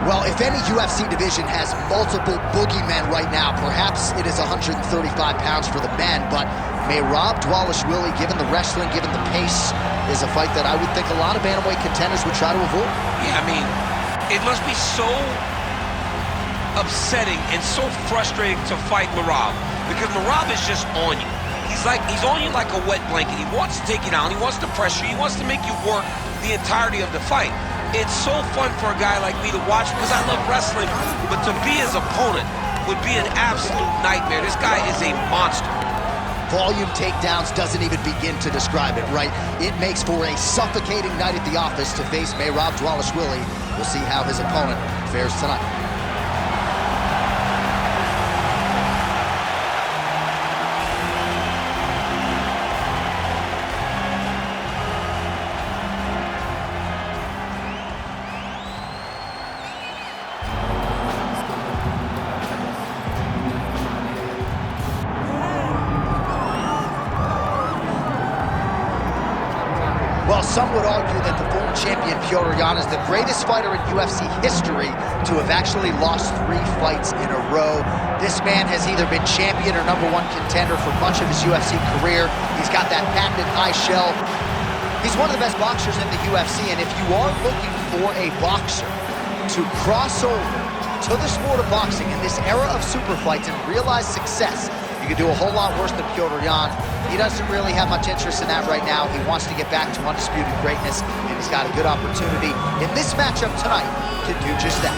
Well, if any UFC division has multiple boogeymen right now, perhaps it is 135 pounds for the men, but Merab Dvalishvili, given the wrestling, given the pace, is a fight that I would think a lot of bantamweight contenders would try to avoid. Yeah, I mean, it must be so upsetting and so frustrating to fight Merab, because Merab is just on you. He's on you like a wet blanket. He wants to take you down, he wants to pressure you, he wants to make you work the entirety of the fight. It's so fun for a guy like me to watch because I love wrestling, but to be his opponent would be an absolute nightmare. This guy is a monster. Volume takedowns doesn't even begin to describe it, right? It makes for a suffocating night at the office to face Merab Dvalishvili. We'll see how his opponent fares tonight. Well, some would argue that the former champion Petr Yan is the greatest fighter in UFC history to have actually lost 3 fights in a row. This man has either been champion or #1 contender for much of his UFC career. He's got that patented high shell. He's one of the best boxers in the UFC, and if you are looking for a boxer to cross over to the sport of boxing in this era of super fights and realize success, you could do a whole lot worse than Petr Yan. He doesn't really have much interest in that right now. He wants to get back to undisputed greatness, and he's got a good opportunity in this matchup tonight to do just that.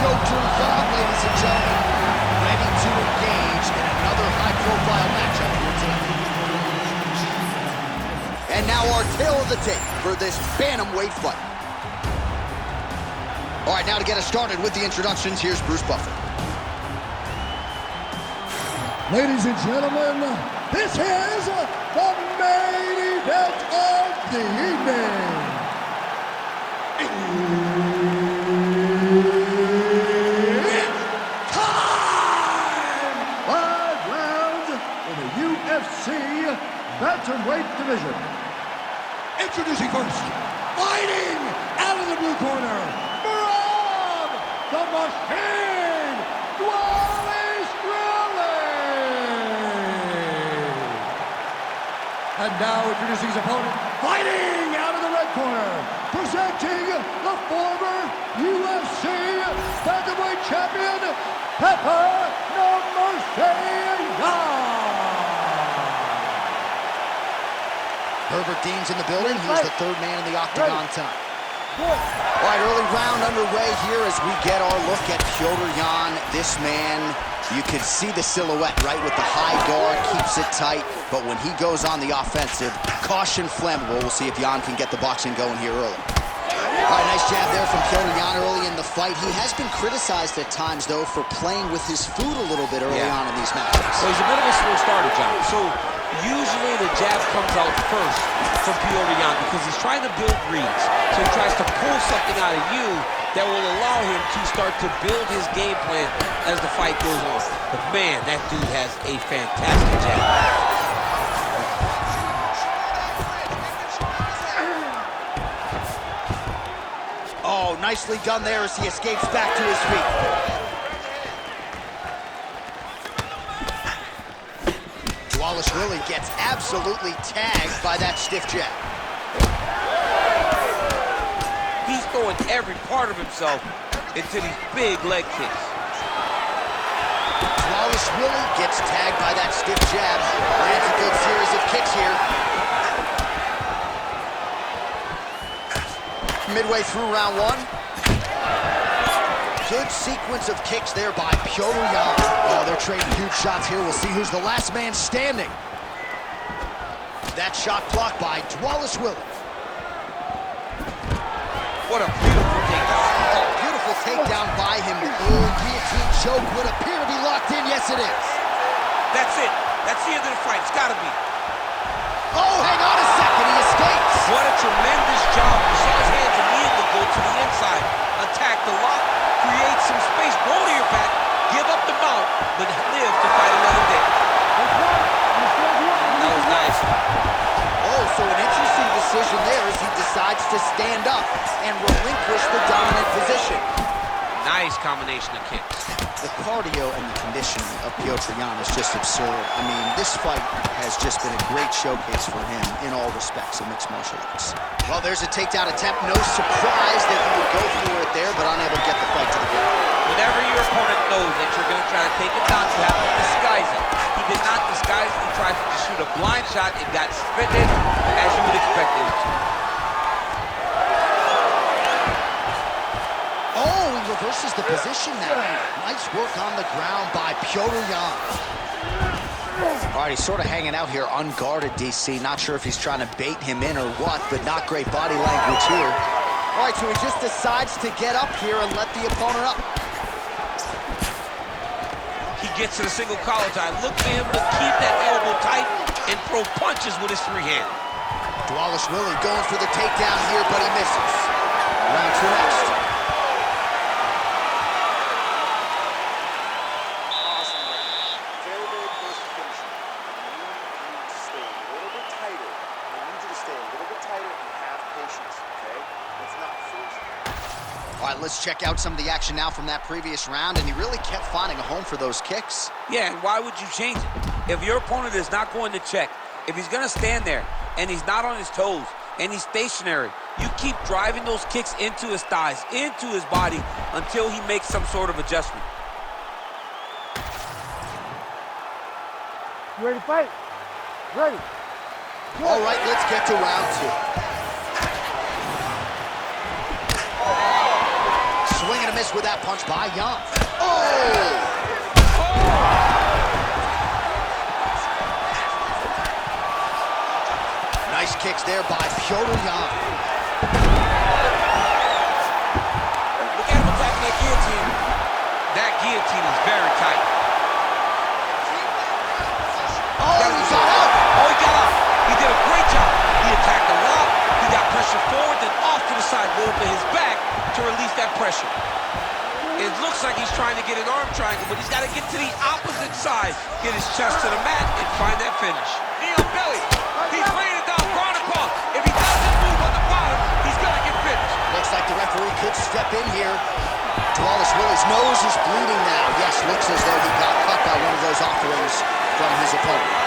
Petr Yan, ladies and gentlemen, ready to engage in another high-profile matchup here tonight. And now our tale of the tape for this bantamweight fight. All right, now to get us started with the introductions, here's Bruce Buffer. Ladies and gentlemen, this is the main event of the evening. It's time! 5 rounds in the UFC Bantamweight division. Introducing first, fighting out of the blue corner, Merab the Machine Dvalishvili. And now introducing his opponent, fighting out of the red corner, presenting the former UFC Bantamweight champion, Petr Yan. Herbert Dean's in the building. He's the 3rd man in the octagon tonight. All right, early round underway here as we get our look at Petr Yan. This man, you can see the silhouette, right, with the high guard, keeps it tight, but when he goes on the offensive, caution flammable. We'll see if Yan can get the boxing going here early. All right, nice jab there from Petr Yan early in the fight. He has been criticized at times, though, for playing with his food a little bit early on in these matches. So he's a bit of a slow starter, John. So usually the jab comes out first from Petr Yan because he's trying to build reads. So he tries to pull something out of you that will allow him to start to build his game plan as the fight goes on. But man, that dude has a fantastic jab. Oh, nicely done there as he escapes back to his feet. Dvalishvili gets absolutely tagged by that stiff jab. He's throwing every part of himself into these big leg kicks. Dvalishvili gets tagged by that stiff jab. Lands a good series of kicks here. Midway through round 1. Good sequence of kicks there by Petr Yan. Oh, they're trading huge shots here. We'll see who's the last man standing. That shot blocked by Dvalishvili. What a beautiful takedown. A beautiful takedown by him. Oh, guillotine choke would appear to be locked in. Yes, it is. That's it. That's the end of the fight. It's got to be. Oh, hang on a second. He escapes. What a tremendous job. You saw his hands immediately go to the inside. Attack the lock. Create some space. Roll to your to stand up and relinquish the dominant position. Nice combination of kicks. The cardio and the conditioning of Petr Yan is just absurd. I mean, this fight has just been a great showcase for him in all respects of mixed martial arts. Well, there's a takedown attempt. No surprise that he would go for it there, but unable to get the fight to the ground. Whenever your opponent knows that you're going to try to take it down, you have to disguise it. He did not disguise it. He tried to shoot a blind shot. It got suspended, as you would expect it to. Oh, he reverses the position now. Nice work on the ground by Petr Yan. All right, he's sort of hanging out here unguarded, DC. Not sure if he's trying to bait him in or what, but not great body language here. All right, so he just decides to get up here and let the opponent up. He gets to the single collar tie. Look for him to keep that elbow tight and throw punches with his free hand. Dvalishvili going for the takedown here, but he misses. Round two next. All right, let's check out some of the action now from that previous round, and he really kept finding a home for those kicks. Yeah, and why would you change it? If your opponent is not going to check, if he's going to stand there and he's not on his toes and he's stationary, you keep driving those kicks into his thighs, into his body until he makes some sort of adjustment. You ready to fight? Ready. All right, let's get to round two. Swing and a miss with that punch by Yan. Oh! Nice kicks there by Petr Yan. Look at him attacking that guillotine. That guillotine is very tight. Oh, he got out. Oh, he got out. He did a great job. He attacked a lot. He got pressure forward, then off to the side, rolled to his back to release that pressure. It looks like he's trying to get an arm triangle, but he's got to get to the opposite side, get his chest to the mat, and find that finish. Knee on belly. He's laying it down, ground and pound. If he doesn't move on the bottom, he's going to get finished. Looks like the referee could step in here. Dvalishvili's nose is bleeding now. Yes, looks as though he got cut by one of those offerings from his opponent.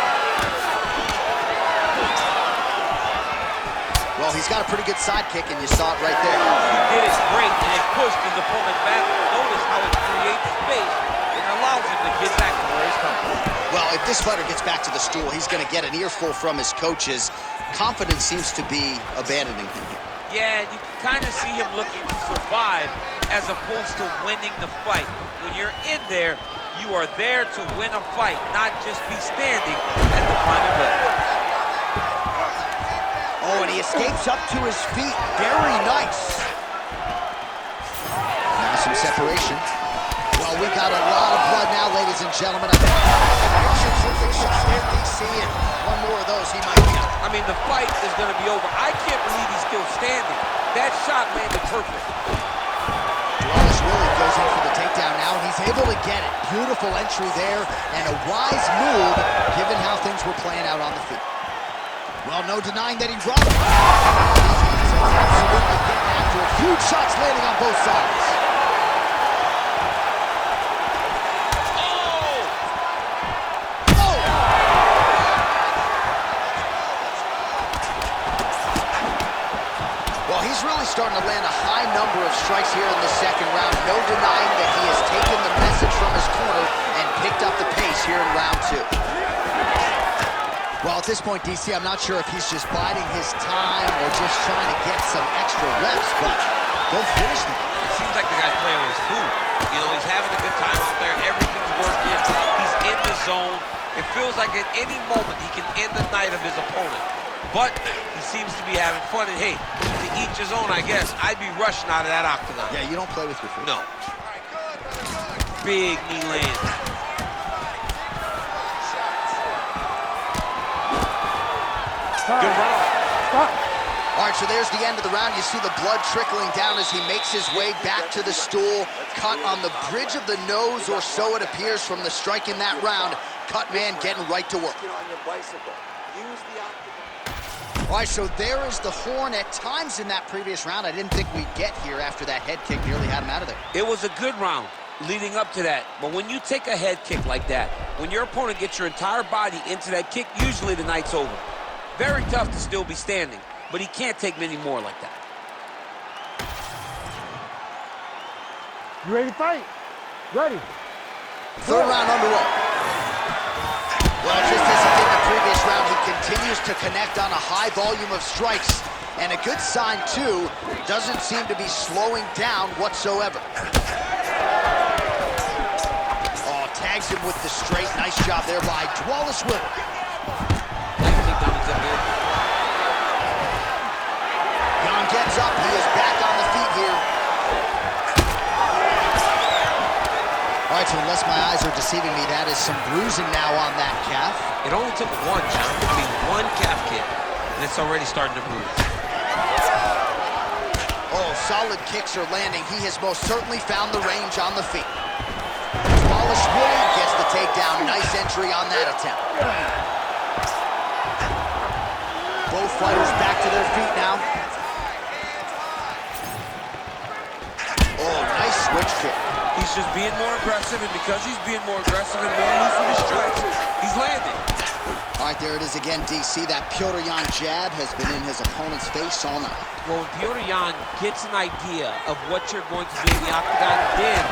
Well, he's got a pretty good sidekick, and you saw it right there. He did it great, and it pushed his opponent back. Notice how it creates space and allows him to get back to where he's coming from. Well, if this fighter gets back to the stool, he's going to get an earful from his coaches. Confidence seems to be abandoning him here. Yeah, you can kind of see him looking to survive as opposed to winning the fight. When you're in there, you are there to win a fight, not just be standing at the final bell. Oh, and he escapes up to his feet. Very nice. Now some separation. Well, we got a lot of blood now, ladies and gentlemen. I think DC, and one more of those, he might be out. I mean, the fight is going to be over. I can't believe he's still standing. That shot landed perfect. Dvalishvili goes in for the takedown now, and he's able to get it. Beautiful entry there, and a wise move, given how things were playing out on the feet. Well, no denying that he dropped it. He's absolutely getting after it. Huge shots landing on both sides. Well, he's really starting to land a high number of strikes here in the second round. No denying that he has taken the message from his corner and picked up the pace here in round two. Well, at this point, DC, I'm not sure if he's just biding his time or just trying to get some extra reps, but both finish them. It seems like the guy's playing with his food. You know, he's having a good time out there. Everything's working. He's in the zone. It feels like at any moment he can end the night of his opponent. But he seems to be having fun, and hey, to each his own, I guess. I'd be rushing out of that octagon. Yeah, you don't play with your food. No. Big knee land. Good round. Stop. All right, so there's the end of the round. You see the blood trickling down as he makes his way back to the stool. Cut on the bridge of the nose, or so it appears from the strike in that round. Cut man getting right to work. On your bicycle. Use the octagon. All right, so there is the horn. At times in that previous round, I didn't think we'd get here after that head kick nearly had him out of there. It was a good round leading up to that. But when you take a head kick like that, when your opponent gets your entire body into that kick, usually the night's over. Very tough to still be standing, but he can't take many more like that. You ready to fight? Ready. Third round underway. Well, just as he did in the previous round, he continues to connect on a high volume of strikes. And a good sign, too, doesn't seem to be slowing down whatsoever. Oh, tags him with the straight. Nice job there by Dvalishvili. Nice takedown attempt here. Yan gets up. He is back on the feet here. All right, so unless my eyes are deceiving me, that is some bruising now on that calf. It only took one, John. I mean, one calf kick, and it's already starting to bruise. Oh, solid kicks are landing. He has most certainly found the range on the feet. Dvalishvili gets the takedown. Nice entry on that attempt. Both fighters back to their feet now. Oh, nice switch kick. He's just being more aggressive, and because he's being more aggressive and more loose with his strikes, he's landing. All right, there it is again, DC. That Petr Yan jab has been in his opponent's face all night. Well, when Petr Yan gets an idea of what you're going to do in the octagon, then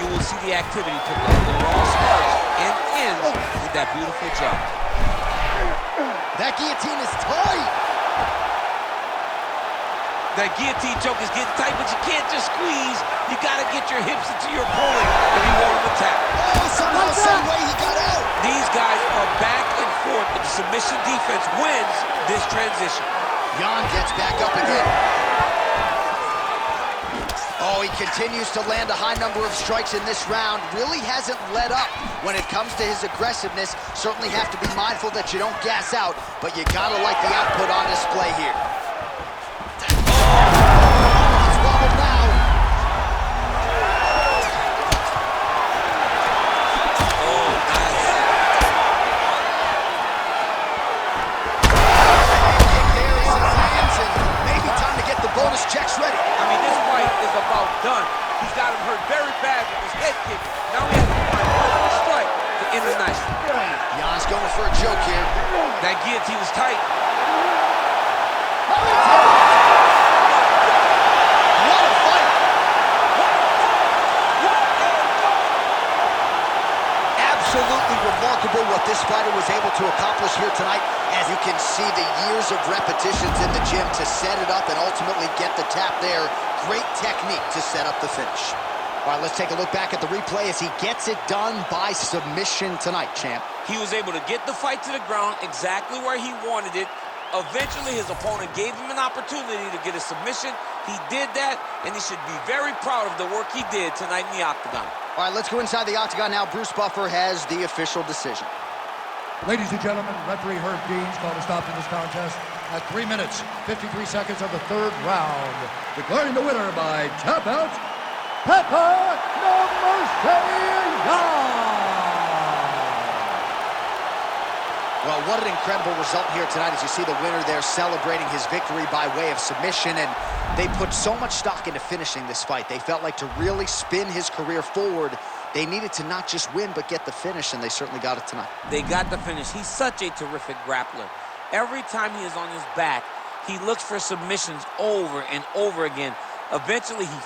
you will see the activity pick up. It all starts and ends with that beautiful jab. That guillotine is tight. That guillotine choke is getting tight, but you can't just squeeze. You got to get your hips into your opponent if you want him to tap. Oh, somehow, some way he got out. These guys are back and forth, but the submission defense wins this transition. Yan gets back up again. Oh, he continues to land a high number of strikes in this round. Really hasn't let up when it comes to his aggressiveness. Certainly have to be mindful that you don't gas out, but you gotta like the output on display here. He's wobbled now. Oh, nice. Kick there as he lands, and maybe time to get the bonus checks ready. I mean, this fight is about done. He's got him hurt very bad with his head kick. Now he has to find one more strike to end the night. Yan's going for a joke here. That guillotine is tight. What a fight! Absolutely remarkable what this fighter was able to accomplish here tonight. As you can see, the years of repetitions in the gym to set it up and ultimately get the tap there. Great technique to set up the finish. All right, let's take a look back at the replay as he gets it done by submission tonight, champ. He was able to get the fight to the ground exactly where he wanted it. Eventually, his opponent gave him an opportunity to get a submission. He did that, and he should be very proud of the work he did tonight in the octagon. All right, let's go inside the octagon now. Bruce Buffer has the official decision. Ladies and gentlemen, referee Herb Deans called a stop to this contest at 3 minutes, 53 seconds of the third round. Declaring the winner by tap out, Petr Yan! Well, what an incredible result here tonight as you see the winner there celebrating his victory by way of submission, and they put so much stock into finishing this fight. They felt like to really spin his career forward, they needed to not just win, but get the finish, and they certainly got it tonight. They got the finish. He's such a terrific grappler. Every time he is on his back, he looks for submissions over and over again. Eventually, he